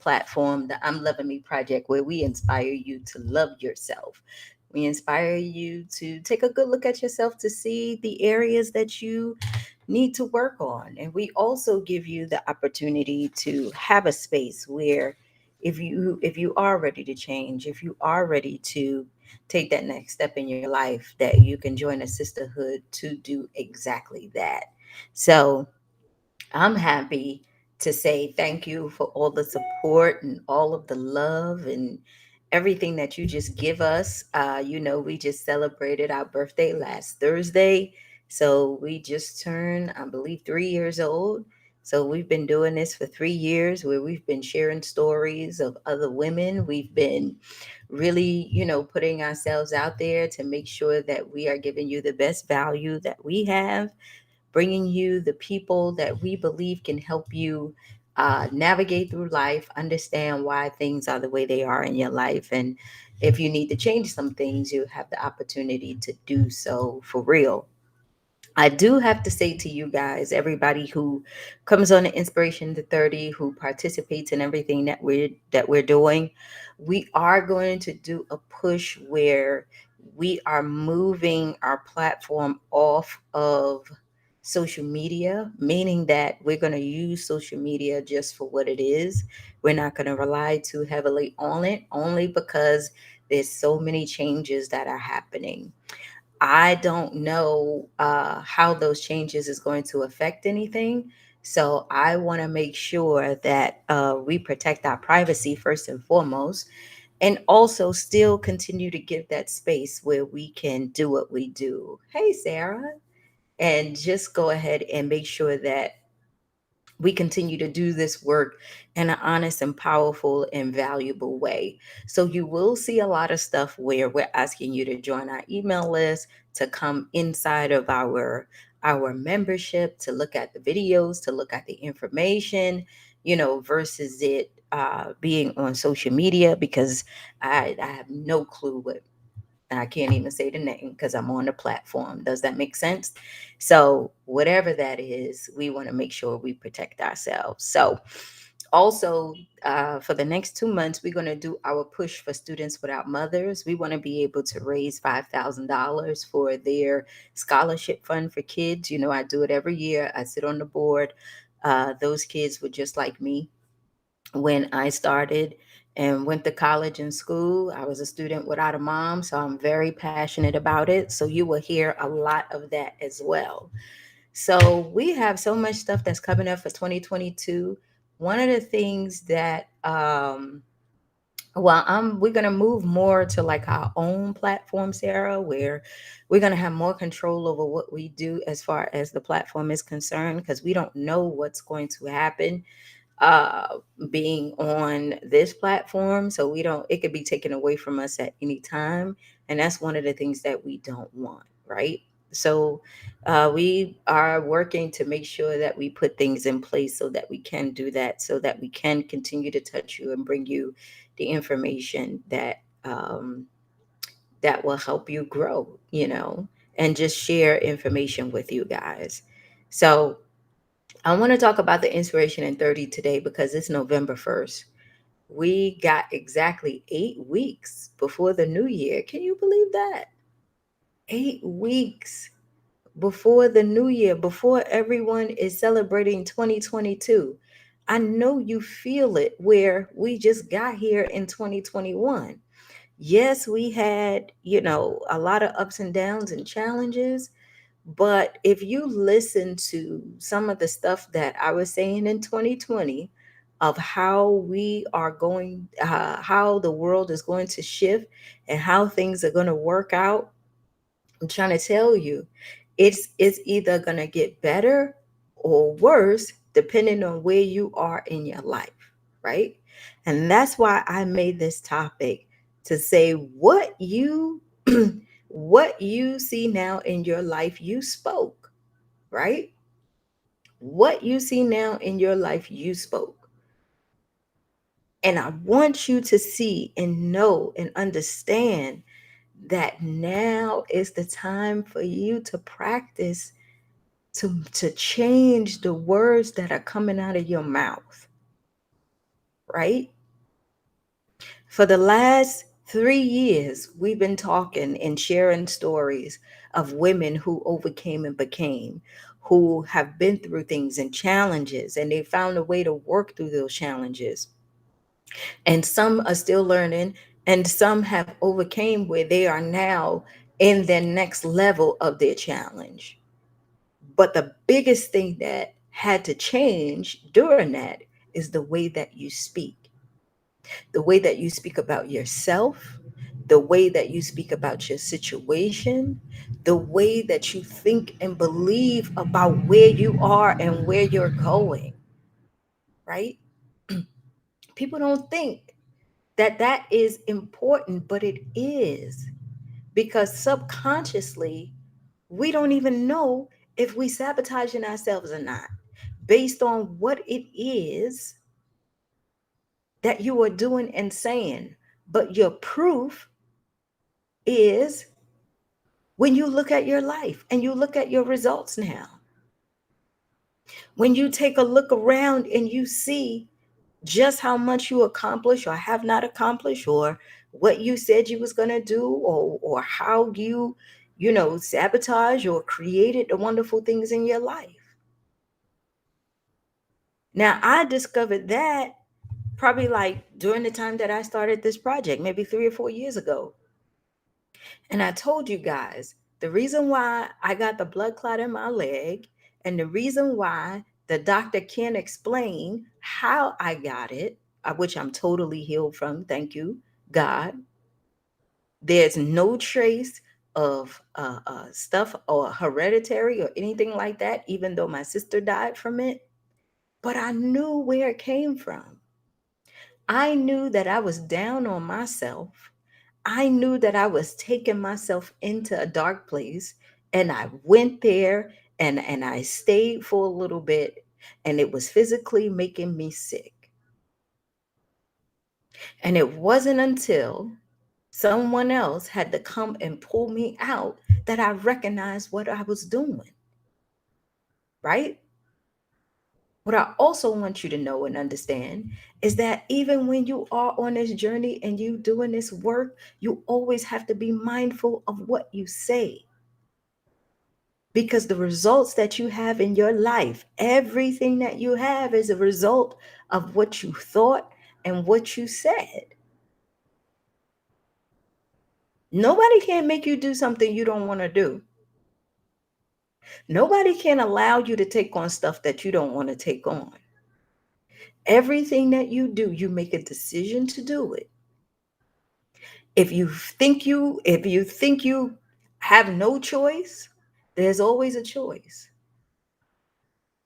platform, the I'm Loving Me Project, where we inspire you to love yourself. We inspire you to take a good look at yourself to see the areas that you need to work on. And we also give you the opportunity to have a space where if you are ready to change, if you are ready to take that next step in your life, that you can join a sisterhood to do exactly that. So I'm happy to say thank you for all the support and all of the love and everything that you just give us. We just celebrated our birthday last Thursday. So we just turned, I believe, 3 years old. So we've been doing this for 3 years where we've been sharing stories of other women. We've been really, putting ourselves out there to make sure that we are giving you the best value that we have, bringing you the people that we believe can help you navigate through life, understand why things are the way they are in your life. And if you need to change some things, you have the opportunity to do so for real. I do have to say to you guys, everybody who comes on the Inspiration to 30, who participates in everything that we're doing, we are going to do a push where we are moving our platform off of social media, meaning that we're going to use social media just for what it is. We're not going to rely too heavily on it, only because there's so many changes that are happening. I don't know how those changes is going to affect anything. So I want to make sure that we protect our privacy first and foremost, and also still continue to give that space where we can do what we do. Hey, Sarah. And just go ahead and make sure that we continue to do this work in an honest and powerful and valuable way. So you will see a lot of stuff where we're asking you to join our email list, to come inside of our membership, to look at the videos, to look at the information, versus it being on social media, because I have no clue what, I can't even say the name because I'm on the platform. Does that make sense? So, whatever that is, we want to make sure we protect ourselves. So, also, for the next 2 months, we're going to do our push for students without mothers. We want to be able to raise $5,000 for their scholarship fund for kids. I do it every year. I sit on the board. Those kids were just like me when I started and went to college and school. I was a student without a mom, so I'm very passionate about it. So you will hear a lot of that as well. So we have so much stuff that's coming up for 2022. One of the things that we're gonna move more to like our own platform, Sarah, where we're gonna have more control over what we do as far as the platform is concerned, because we don't know what's going to happen uh being on this platform. So we don't, it could be taken away from us at any time, and that's one of the things that we don't want, right? So we are working to make sure that we put things in place so that we can do that, so that we can continue to touch you and bring you the information that will help you grow, and just share information with you guys. So I want to talk about the Inspiration in 30 today because it's November 1st. We got exactly 8 weeks before the new year. Can you believe that? 8 weeks before the new year, before everyone is celebrating 2022. I know you feel it where we just got here in 2021. Yes, we had, a lot of ups and downs and challenges, but if you listen to some of the stuff that I was saying in 2020 of how we are going, how the world is going to shift and how things are going to work out, I'm trying to tell you, it's either going to get better or worse depending on where you are in your life, right? And that's why I made this topic to say what you what you see now in your life, you spoke, right? What you see now in your life, you spoke. And I want you to see and know and understand that now is the time for you to practice to change the words that are coming out of your mouth, right? For the last 3 years, we've been talking and sharing stories of women who overcame and became, who have been through things and challenges, and they found a way to work through those challenges. And some are still learning, and some have overcame where they are now in their next level of their challenge. But the biggest thing that had to change during that is the way that you speak, the way that you speak about yourself, the way that you speak about your situation, the way that you think and believe about where you are and where you're going, right? People don't think that that is important, but it is, because subconsciously, we don't even know if we sabotaging ourselves or not based on what it is that you are doing and saying. But your proof is when you look at your life and you look at your results now. When you take a look around and you see just how much you accomplish or have not accomplished, or what you said you was going to do, or how you sabotage or created the wonderful things in your life. Now, I discovered that probably like during the time that I started this project, maybe 3 or 4 years ago. And I told you guys the reason why I got the blood clot in my leg, and the reason why the doctor can't explain how I got it, which I'm totally healed from. Thank you, God. There's no trace of stuff or hereditary or anything like that, even though my sister died from it. But I knew where it came from. I knew that I was down on myself. I knew that I was taking myself into a dark place, and I went there, and I stayed for a little bit, and it was physically making me sick. And it wasn't until someone else had to come and pull me out that I recognized what I was doing, right? What I also want you to know and understand is that even when you are on this journey and you doing this work, you always have to be mindful of what you say, because the results that you have in your life, everything that you have is a result of what you thought and what you said. Nobody can make you do something you don't want to do. Nobody can allow you to take on stuff that you don't want to take on. Everything that you do, you make a decision to do it. If you think you have no choice, there's always a choice.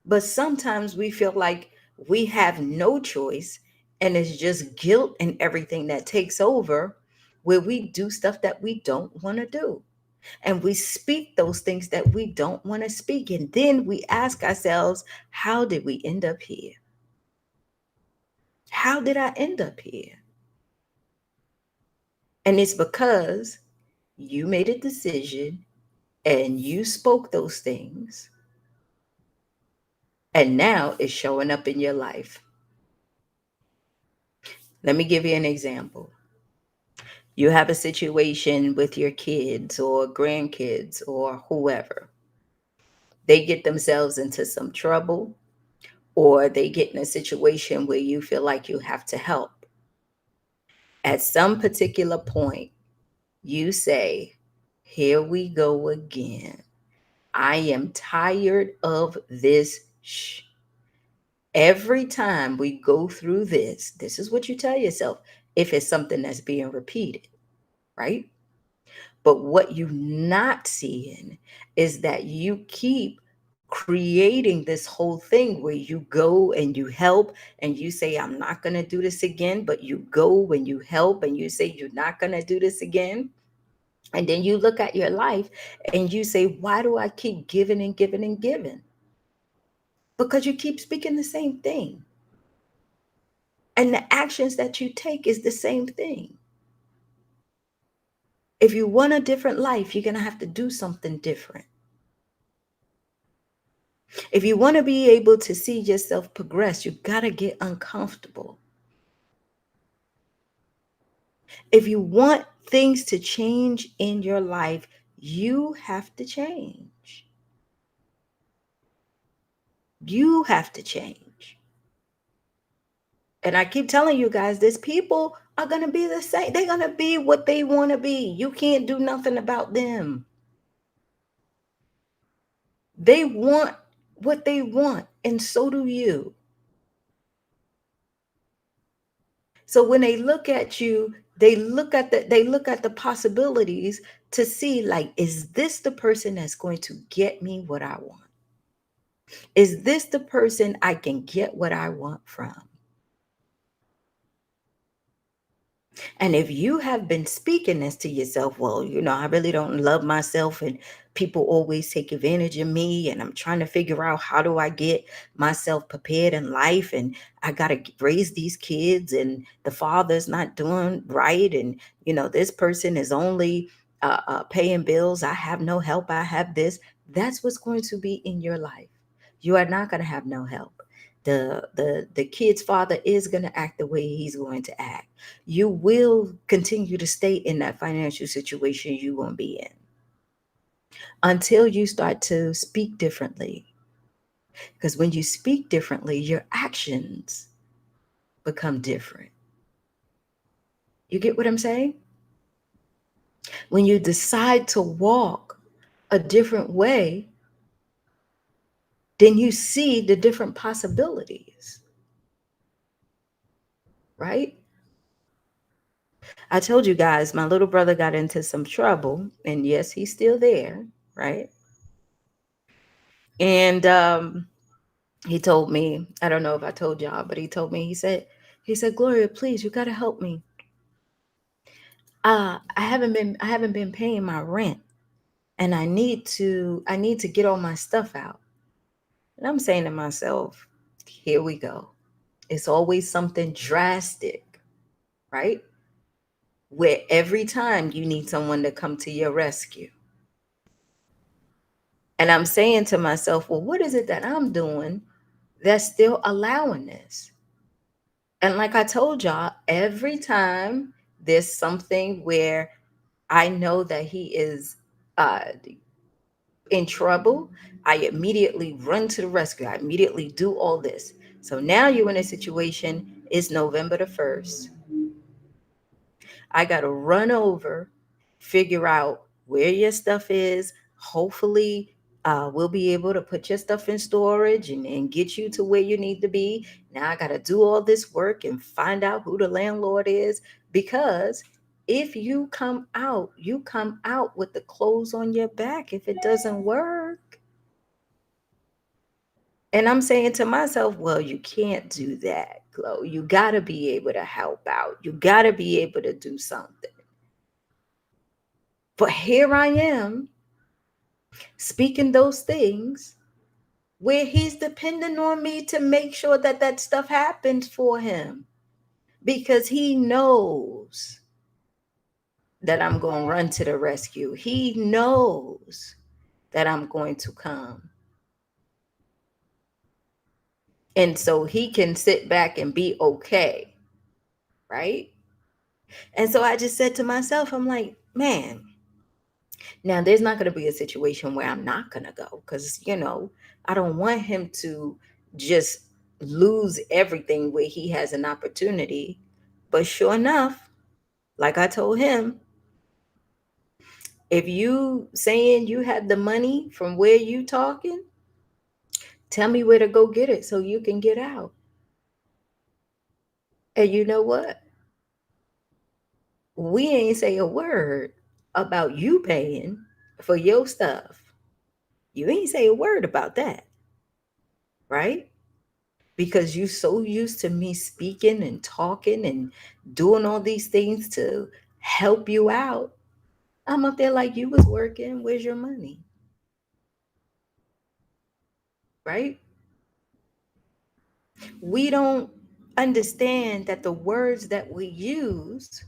But sometimes we feel like we have no choice, and it's just guilt and everything that takes over, where we do stuff that we don't want to do. And we speak those things that we don't want to speak. And then we ask ourselves, how did we end up here? How did I end up here? And it's because you made a decision and you spoke those things, and now it's showing up in your life. Let me give you an example. You have a situation with your kids or grandkids or whoever. They get themselves into some trouble, or they get in a situation where you feel like you have to help. At some particular point, you say, here we go again. I am tired of this. Every time we go through this is what you tell yourself if it's something that's being repeated, right? But what you're not seeing is that you keep creating this whole thing where you go and you help and you say, I'm not going to do this again. But you go and you help and you say, you're not going to do this again. And then you look at your life and you say, why do I keep giving and giving and giving? Because you keep speaking the same thing. And the actions that you take is the same thing. If you want a different life, you're going to have to do something different. If you want to be able to see yourself progress, you got to get uncomfortable. If you want things to change in your life, you have to change. You have to change. And I keep telling you guys this, people are going to be the same. They're going to be what they want to be. You can't do nothing about them. They want what they want, and so do you. So when they look at you, they look at the possibilities to see, like, is this the person that's going to get me what I want? Is this the person I can get what I want from? And if you have been speaking this to yourself, well, I really don't love myself, and people always take advantage of me, and I'm trying to figure out how do I get myself prepared in life, and I got to raise these kids, and the father's not doing right, and this person is only paying bills. I have no help. I have this. That's what's going to be in your life. You are not going to have no help. The kid's father is going to act the way he's going to act. You will continue to stay in that financial situation you're going to be in until you start to speak differently. Because when you speak differently, your actions become different. You get what I'm saying? When you decide to walk a different way, then you see the different possibilities, right? I told you guys my little brother got into some trouble, and yes, he's still there, right? And he told me, I don't know if I told y'all, but he told me, he said, Gloria, please, you gotta help me. I haven't been paying my rent, and I need to get all my stuff out. And I'm saying to myself, here we go. It's always something drastic, right? Where every time you need someone to come to your rescue. And I'm saying to myself, well, what is it that I'm doing that's still allowing this? And like I told y'all, every time there's something where I know that he is uh, in trouble, I immediately run to the rescue. I immediately do all this. So now you're in a situation, it's November the 1st. I got to run over, figure out where your stuff is. Hopefully, we'll be able to put your stuff in storage and get you to where you need to be. Now I got to do all this work and find out who the landlord is, because if you come out with the clothes on your back if it doesn't work. And I'm saying to myself, well, you can't do that, Chloe. You got to be able to help out. You got to be able to do something. But here I am speaking those things where he's depending on me to make sure that that stuff happens for him, because he knows that I'm going to run to the rescue. He knows that I'm going to come. And so he can sit back and be okay, right? And so I just said to myself, I'm like, man, now there's not going to be a situation where I'm not going to go, because, I don't want him to just lose everything where he has an opportunity. But sure enough, like I told him, if you saying you had the money from where you talking, tell me where to go get it so you can get out. And you know what? We ain't say a word about you paying for your stuff. You ain't say a word about that, right? Because you so used to me speaking and talking and doing all these things to help you out. I'm up there like, you was working. Where's your money? Right? We don't understand that the words that we use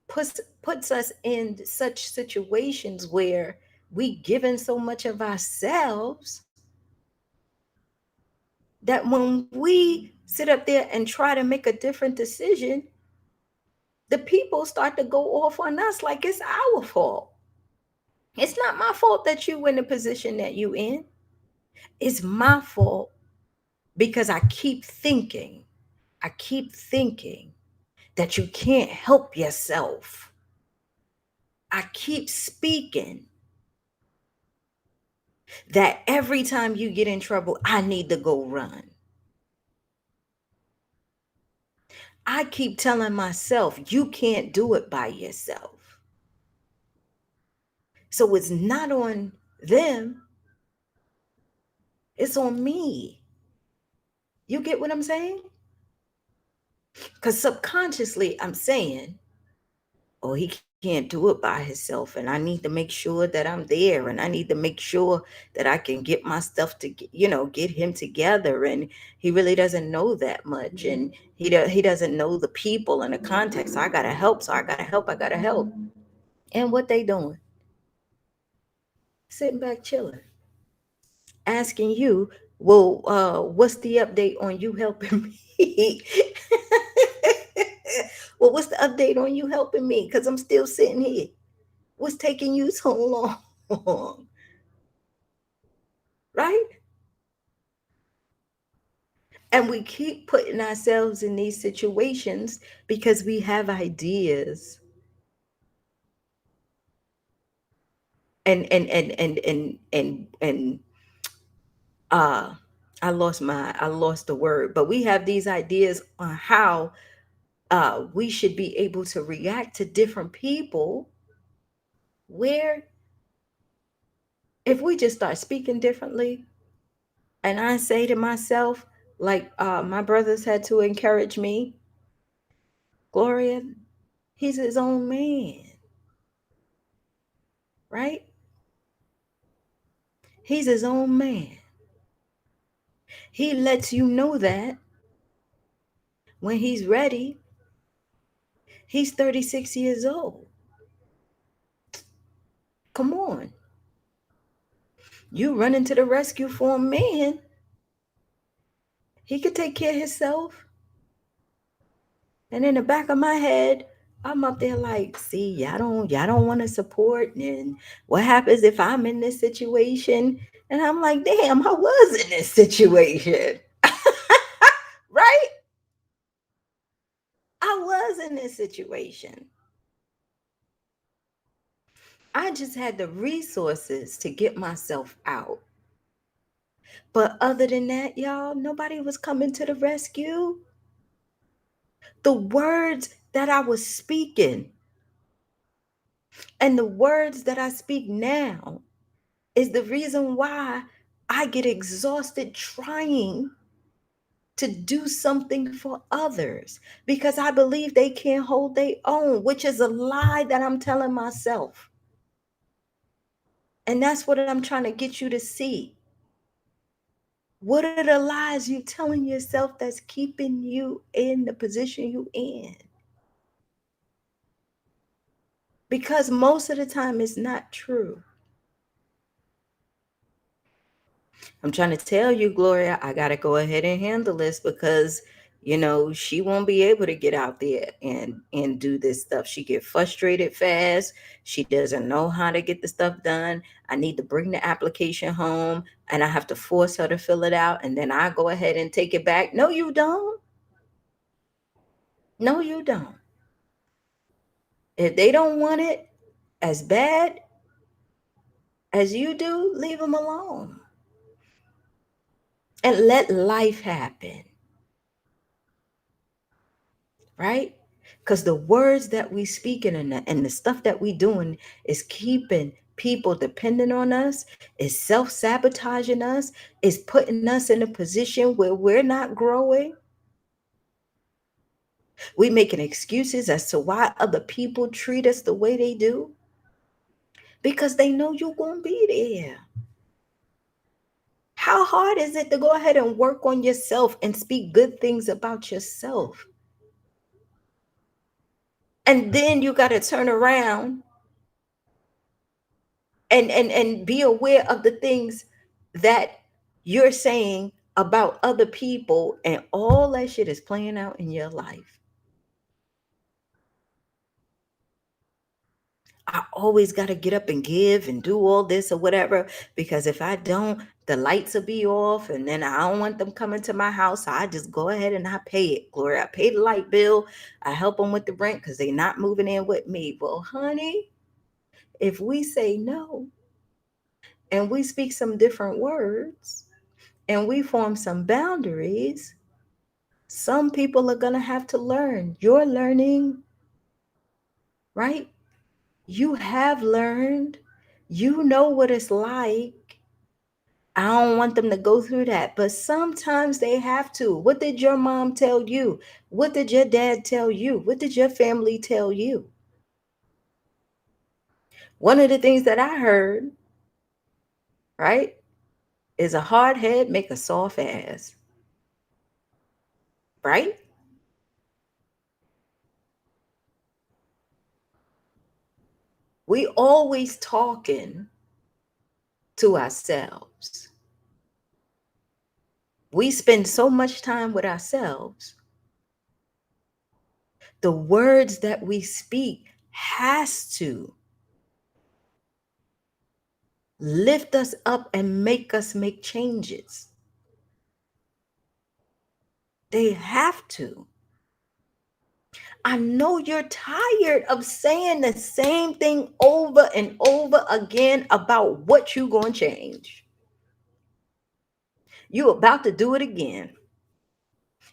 puts us in such situations where we given so much of ourselves that when we sit up there and try to make a different decision, the people start to go off on us like it's our fault. It's not my fault that you in the position that you in. It's my fault because I keep thinking that you can't help yourself. I keep speaking that every time you get in trouble, I need to go run. I keep telling myself, you can't do it by yourself. So it's not on them, it's on me. You get what I'm saying? Because subconsciously, I'm saying, oh, he can't do it by himself. And I need to make sure that I'm there. And I need to make sure that I can get my stuff to, get him together. And he really doesn't know that much. And he doesn't know the people and the context. So I got to help. So I got to help. I got to help. And what they doing? Sitting back chilling, asking you, well, what's the update on you helping me? Well, what's the update on you helping me? Because I'm still sitting here. What's taking you so long? Right? And we keep putting ourselves in these situations because we have ideas. And uh I lost the word, but we have these ideas on how we should be able to react to different people, where if we just start speaking differently, and I say to myself, like my brothers had to encourage me, Gloria, he's his own man, right? He's his own man. He lets you know that when he's ready. He's 36 years old. Come on. You running to the rescue for a man. He could take care of himself. And in the back of my head, I'm up there like, see, y'all don't want to support. And what happens if I'm in this situation? And I'm like, damn, I was in this situation. Right? I was in this situation. I just had the resources to get myself out. But other than that, y'all, nobody was coming to the rescue. The words that I was speaking and the words that I speak now is the reason why I get exhausted trying to do something for others, because I believe they can't hold their own, which is a lie that I'm telling myself. And that's what I'm trying to get you to see. What are the lies you telling yourself that's keeping you in the position you in? Because most of the time it's not true. I'm trying to tell you, Gloria, I got to go ahead and handle this because she won't be able to get out there and do this stuff. She get frustrated fast. She doesn't know how to get the stuff done. I need to bring the application home and I have to force her to fill it out, and then I go ahead and take it back. No, you don't. No, you don't. If they don't want it as bad as you do, leave them alone and let life happen, right? Because the words that we speaking and the stuff that we doing is keeping people dependent on us, is self-sabotaging us, is putting us in a position where we're not growing. We making excuses as to why other people treat us the way they do because they know you're gonna be there. How hard is it to go ahead and work on yourself and speak good things about yourself? And then you got to turn around and be aware of the things that you're saying about other people, and all that shit is playing out in your life. I always got to get up and give and do all this or whatever, because if I don't, the lights will be off, and then I don't want them coming to my house. So I just go ahead and I pay it, Gloria. I pay the light bill. I help them with the rent because they're not moving in with me. Well, honey, if we say no and we speak some different words and we form some boundaries, some people are going to have to learn. You're learning, right? You have learned. You know what it's like. I don't want them to go through that, but sometimes they have to. What did your mom tell you? What did your dad tell you? What did your family tell you? One of the things that I heard, right, is a hard head make a soft ass, right? We always talking to ourselves. We spend so much time with ourselves. The words that we speak has to lift us up and make us make changes. They have to. I know you're tired of saying the same thing over and over again about what you going to change. You about to do it again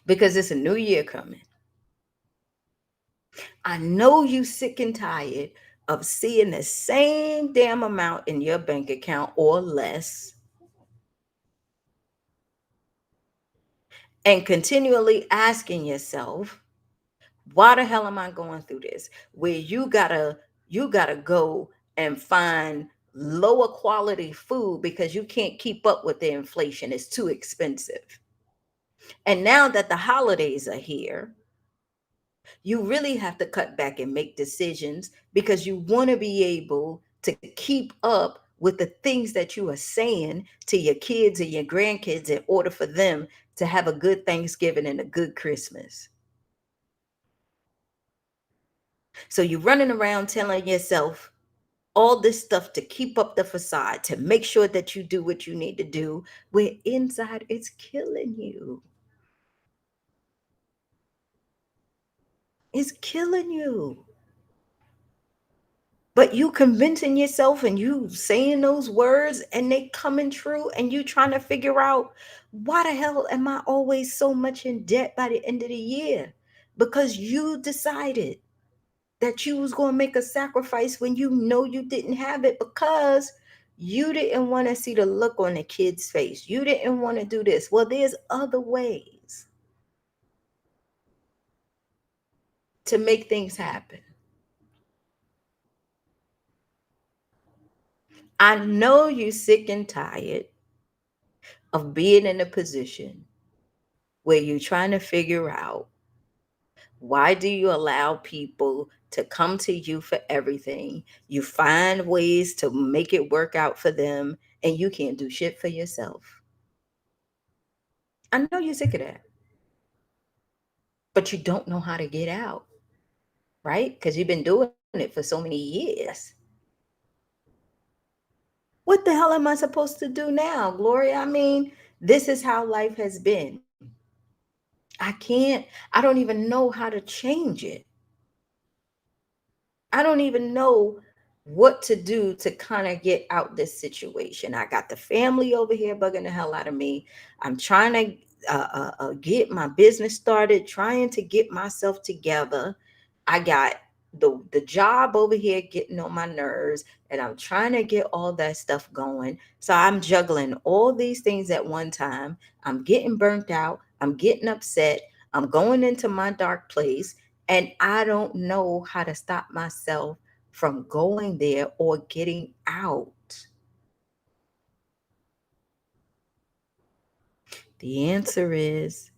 because it's a new year coming. I know you sick and tired of seeing the same damn amount in your bank account or less, and continually asking yourself, why the hell am I going through this? Where you gotta go and find lower quality food because you can't keep up with the inflation. It's too expensive. And now that the holidays are here, you really have to cut back and make decisions because you want to be able to keep up with the things that you are saying to your kids and your grandkids in order for them to have a good Thanksgiving and a good Christmas. So you're running around telling yourself all this stuff to keep up the facade, to make sure that you do what you need to do, where inside it's killing you. It's killing you. But you convincing yourself and you saying those words and they coming true, and you trying to figure out, why the hell am I always so much in debt by the end of the year? Because you decided that you was going to make a sacrifice when you know you didn't have it, because you didn't want to see the look on the kid's face. You didn't want to do this. Well, there's other ways to make things happen. I know you're sick and tired of being in a position where you're trying to figure out, why do you allow people to come to you for everything? You find ways to make it work out for them, and you can't do shit for yourself. I know you're sick of that, but you don't know how to get out, right? Because you've been doing it for so many years. What the hell am I supposed to do now, Gloria? I mean, this is how life has been. I don't even know how to change it. I don't even know what to do to kind of get out this situation. I got the family over here bugging the hell out of me. I'm trying to get my business started, trying to get myself together. I got the job over here getting on my nerves, and I'm trying to get all that stuff going. So I'm juggling all these things at one time. I'm getting burnt out. I'm getting upset. I'm going into my dark place, and I don't know how to stop myself from going there or getting out. The answer is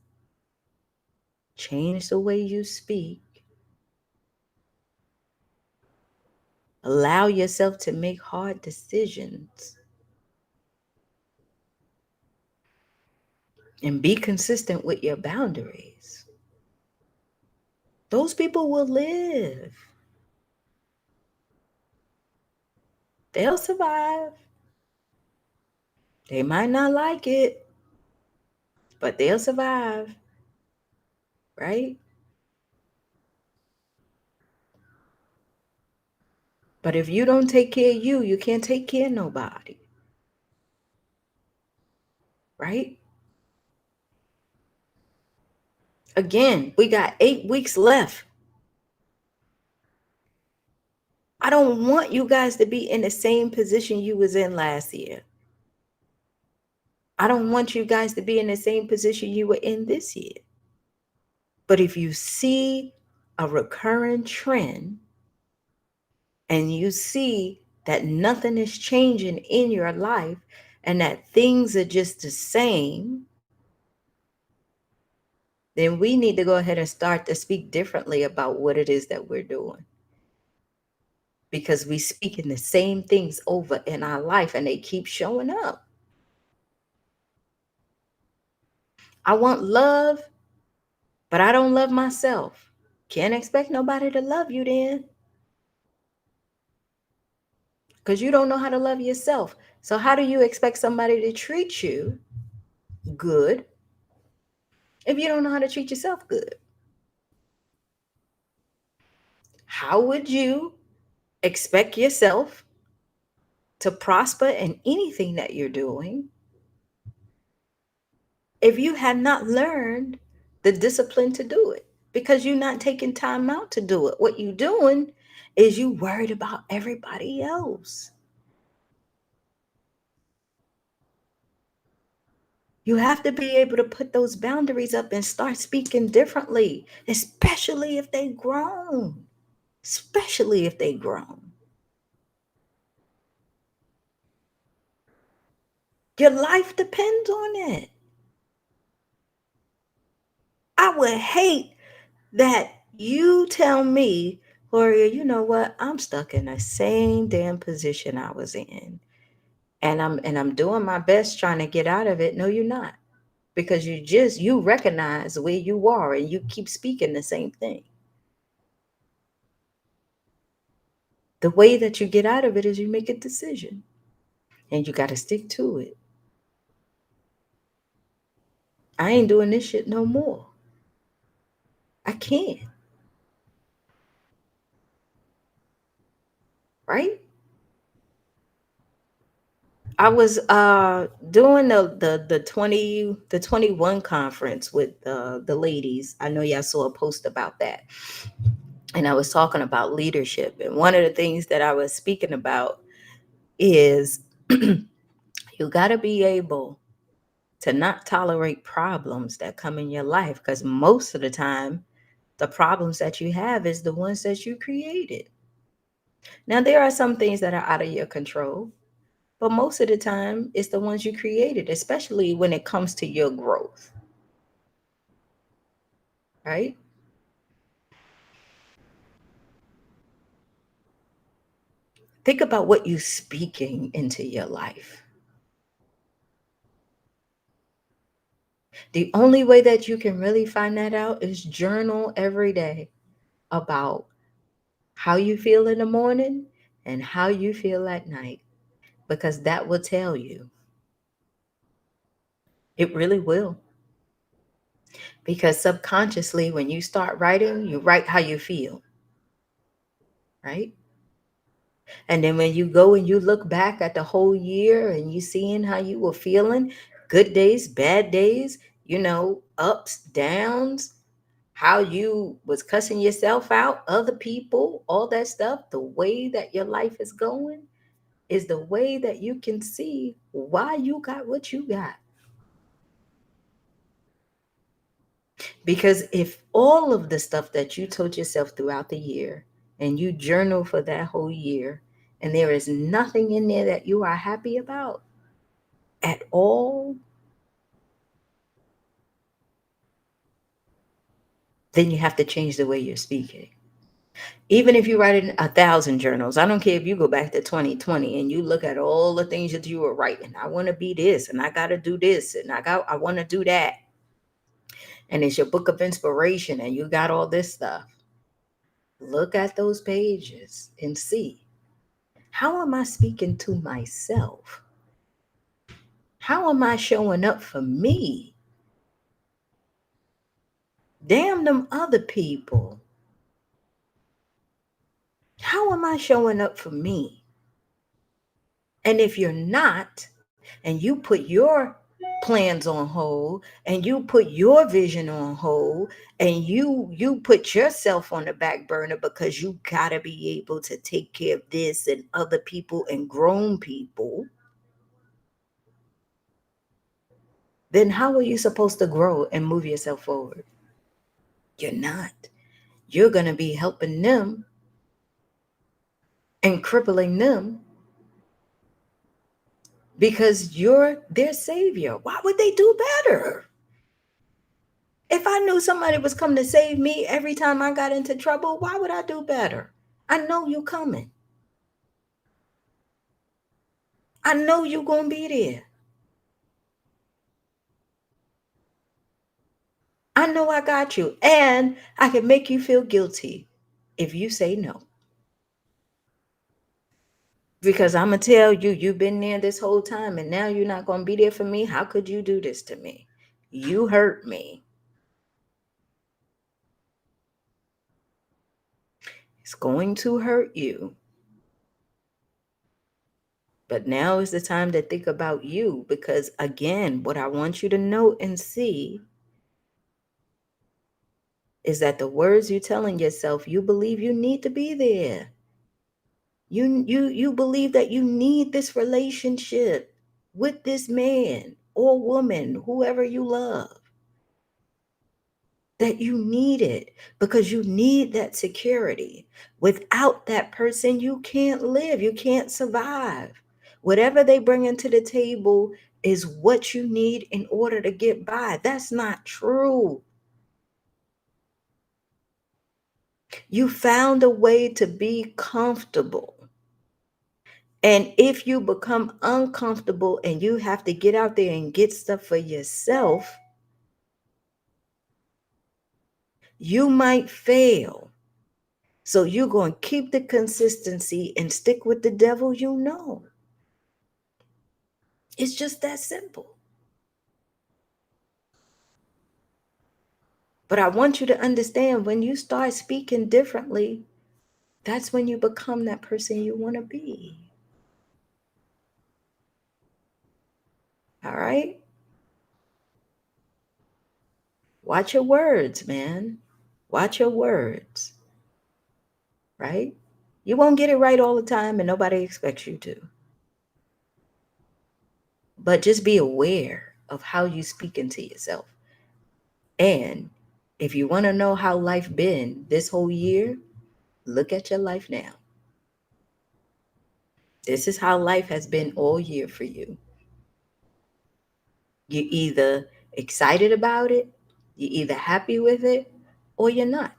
change the way you speak. Allow yourself to make hard decisions and be consistent with your boundaries. Those people will live. They'll survive. They might not like it, but they'll survive, right? But if you don't take care of you, you can't take care of nobody, right? Again, we got 8 weeks left. I don't want you guys to be in the same position you was in last year. I don't want you guys to be in the same position you were in this year. But if you see a recurring trend and you see that nothing is changing in your life and that things are just the same, then we need to go ahead and start to speak differently about what it is that we're doing. Because we speaking the same things over in our life and they keep showing up. I want love, but I don't love myself. Can't expect nobody to love you then. Because you don't know how to love yourself. So how do you expect somebody to treat you good if you don't know how to treat yourself good? How would you expect yourself to prosper in anything that you're doing if you have not learned the discipline to do it? Because you're not taking time out to do it. What you're doing is you worried about everybody else. You have to be able to put those boundaries up and start speaking differently, especially if they grown. Especially if they grown. Your life depends on it. I would hate that you tell me, Gloria, you know what? I'm stuck in the same damn position I was in. And I'm doing my best trying to get out of it. No, you're not. Because you recognize where you are and you keep speaking the same thing. The way that you get out of it is you make a decision and you got to stick to it. I ain't doing this shit no more. I can't, right? I was doing the 21 conference with the ladies. I know y'all saw a post about that. And I was talking about leadership. And one of the things that I was speaking about is you got to be able to not tolerate problems that come in your life, because most of the time the problems that you have is the ones that you created. Now there are some things that are out of your control, but most of the time it's the ones you created, especially when it comes to your growth, right? Think about what you're speaking into your life. The only way that you can really find that out is journal every day about how you feel in the morning and how you feel at night, because that will tell you. It really will. Because subconsciously, when you start writing, you write how you feel, right? And then when you go and you look back at the whole year and you seeing how you were feeling, good days, bad days, ups, downs, how you was cussing yourself out, other people, all that stuff, the way that your life is going is the way that you can see why you got what you got. Because if all of the stuff that you told yourself throughout the year and you journal for that whole year, and there is nothing in there that you are happy about at all, then you have to change the way you're speaking. Even if you write in 1,000 journals, I don't care if you go back to 2020 and you look at all the things that you were writing. I want to be this and I got to do this and I want to do that. And it's your book of inspiration and you got all this stuff. Look at those pages and see How am I speaking to myself? How am I showing up for me? Damn them other people. How am I showing up for me? And if you're not, and you put your plans on hold, and you put your vision on hold, and you put yourself on the back burner because you got to be able to take care of this and other people and grown people, then how are you supposed to grow and move yourself forward? You're not. You're going to be helping them and crippling them because you're their savior. Why would they do better? If I knew somebody was coming to save me every time I got into trouble, why would I do better? I know you coming. I know you gonna be there. I know I got you. And I can make you feel guilty if you say no. Because I'm gonna tell you, you've been there this whole time and now you're not gonna be there for me. How could you do this to me? You hurt me. It's going to hurt you. But now is the time to think about you because, again, what I want you to know and see is that the words you're telling yourself, you believe you need to be there. You believe that you need this relationship with this man or woman, whoever you love. That you need it because you need that security. Without that person, you can't live, you can't survive. Whatever they bring into the table is what you need in order to get by. That's not true. You found a way to be comfortable. And if you become uncomfortable and you have to get out there and get stuff for yourself, you might fail. So you're going to keep the consistency and stick with the devil you know. It's just that simple. But I want you to understand when you start speaking differently, that's when you become that person you want to be. All right? Watch your words, man. Watch your words, right? You won't get it right all the time, and nobody expects you to. But just be aware of how you speaking to yourself. And if you want to know how life been this whole year, look at your life now. This is how life has been all year for you. You're either excited about it, you're either happy with it, or you're not.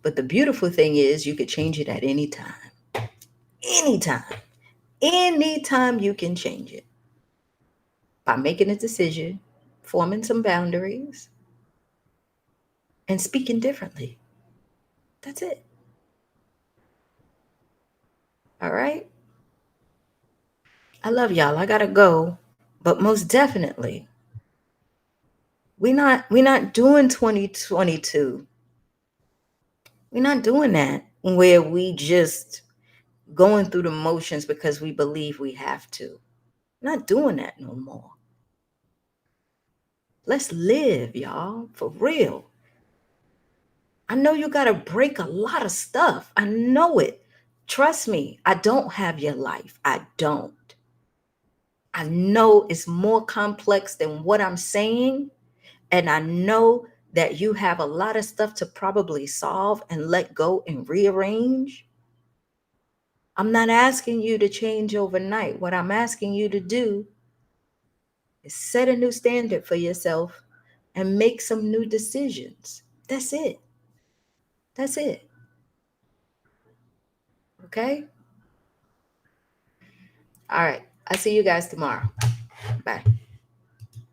But the beautiful thing is you could change it at any time. Anytime. Anytime you can change it by making a decision, forming some boundaries, and speaking differently. That's it. All right? I love y'all. I gotta go. But most definitely, we're not doing 2022. We're not doing that where we just going through the motions because we believe we have to. Not doing that no more. Let's live, y'all, for real. I know you got to break a lot of stuff. I know it. Trust me, I don't have your life. I don't. I know it's more complex than what I'm saying. And I know that you have a lot of stuff to probably solve and let go and rearrange. I'm not asking you to change overnight. What I'm asking you to do is set a new standard for yourself and make some new decisions. That's it. That's it. Okay? All right. I'll see you guys tomorrow. Bye.